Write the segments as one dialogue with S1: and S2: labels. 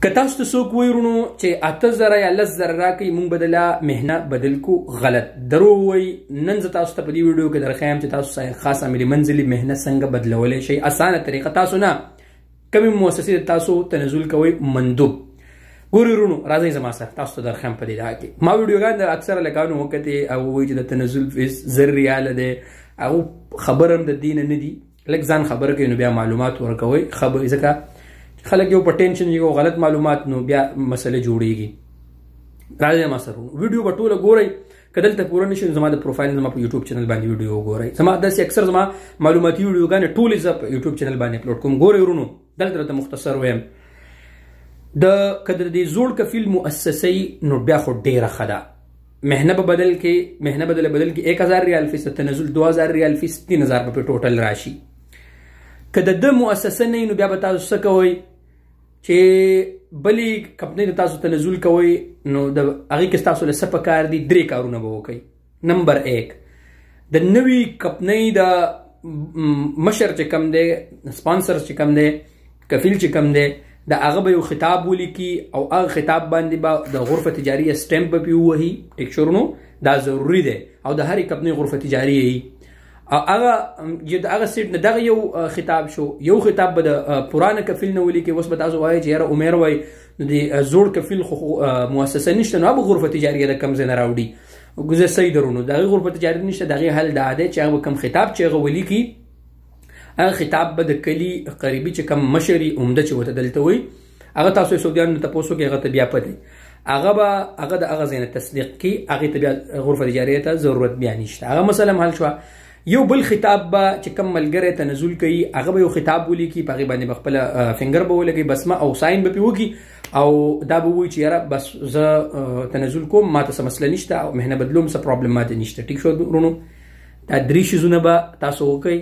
S1: که تاسو ته څوک وایي ورونو چې 8000 یا 10000 راکړئ موږ به دله مهنه بدل کو، غلط درو وایي. نن زه تاسو ته په دې ویډیو کې درښیم چې تاسو خاص عاملي منزلي مهنه څنګه بدلولی شئ. اسانه طریقه، تاسو نه کمې مؤسسې تاسو تنزل کوئ مندوب. ګورئ ورونو راځئ زما سره تاسو ته درښیم په دې ځای کې. ما ویډیوګان د اکثره لکانو وکتې او وایي چې د تنزل فیس 1000 ریاله دی، هغه خبر هم د دې نه دي. لږ ځان خبره کوي نو بیا معلومات ورکوئ. خبر ځکه خلک یو په ټینشن یو غلط معلومات نو بیا مسله جوړیږي. راځئ ما سره ویډیو به ټوله ګورئ. که دلته پوره نشي زما د پروفایل زما په یوټیوب چینل باندې ویډیو وګورئ. زما داسې اکثر زما معلوماتي ویډیوګانې ټولې زه په یوټیوب چینل باندې اپلوډ کوم. ګورئ ورونو دلته درته مختصر وایم. که د دې زوړ کفیل مؤسسې نو بیا خو ډېره ښه ده. مهنه به بدل کې، مهنه بدل کې 1000 ریال فیس، تنزل 2000 ریال فیس، 3000 به ټوټل راشي. که د ده مؤسسه نه نو بیا به تاسو څه کوئ چې بلې کمپنۍ ته تاسو تنزل کوئ نو د هغې کې ستاسو له څه پکار دي؟ 3 کارونه به وکئ. نمبر 1 د نوي کمپنۍ د مشر چې کم دی، سپانسر چې کم دی، کفیل چې کم دی، د هغه به یو خطاب ولیکي او هغه خطاب باندې به د غرفه تجاریه سټمپ به پې ووهي. ټیک شو ورونو، دا ضروري دی او د هرې کمپنۍ غرفه تجاریه یي. هغه سیټ نه دغه یو خطاب شو. یو خطاب به د پرانه کفیل نه ولیکي. اوس به تاسو وایئ چې یاره عمر وایي نو د زوړ کفیل خو مؤسسه نشته نو هغه غرفه تجاریه د کوم ځای نه راوړي. ګوزه صحیح درونو د هغې غرفه تجاریه نشته. د هغې حل دا دی چې هغه به کوم خطاب چې هغه ولیکي هغه خطاب به د کلي قریبي چې کوم مشر عمده چې ورته دلته وایي هغه تاسو یې سعودیانو نه تپوس وکړئ، هغه ته بیا پته هغه د هغه ځای نه تصدیق کړي، هغې ته بیا غرفه تجاریه ته ضرورت بیا نشته. هغه مسله حل شوه. یو بل خطاب به چې کوم ملګری تنزل کوي هغه به یو خطاب ولیکي، په هغې باندې به خپله فنګر به ولګوي، بسمه او ساین به پې وکړي او دا به ووایي چې یاره بس زه تنزل کوم، ما ته څه مسله نشته او مهنه بدلوم، څه پرابلم ماته نشته. ټیک شو ورونو، دا 3 شیزونه به تاسو وکئ.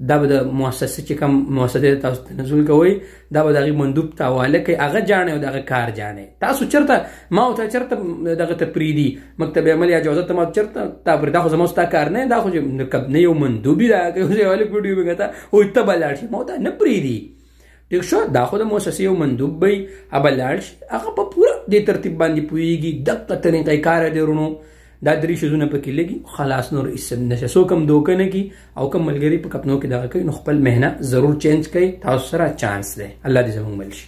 S1: دا به د مؤسسه چې کوم مؤسسې تاسو تنزل کوئ دا به د هغې مندوب ته حواله کوي. هغه جاڼی او د هغه کار جاڼی. تاسو چېرته ما او تا چېرته دغه ته پرېږدي مکتب عمل یا جوازت ته ما چېرته تا پرې دا خو زما ستا کار نه، دا خو نه یو مندوبي ده که یو هلک ویډیو مې کته وایي ته به لاړ شي، ما ورته نه پرېږدي. ټیک شو، دا خو د مؤسسې یو مندوب به وي، هغه به لاړ شي، هغه په پوره دې ترتیب باندې پوهېږي. دقه طریقه کار دی ورونو. دا 3 شیزونه پکې لګي خلاص نور هېڅ نشته. څوک هم دوکه نه کي او کوم ملګري په کپنو کې دغه کوي نو خپل مهنه ضرور چینج کوي. تاسو سره چانس دی. الله دې زموږ مل شي.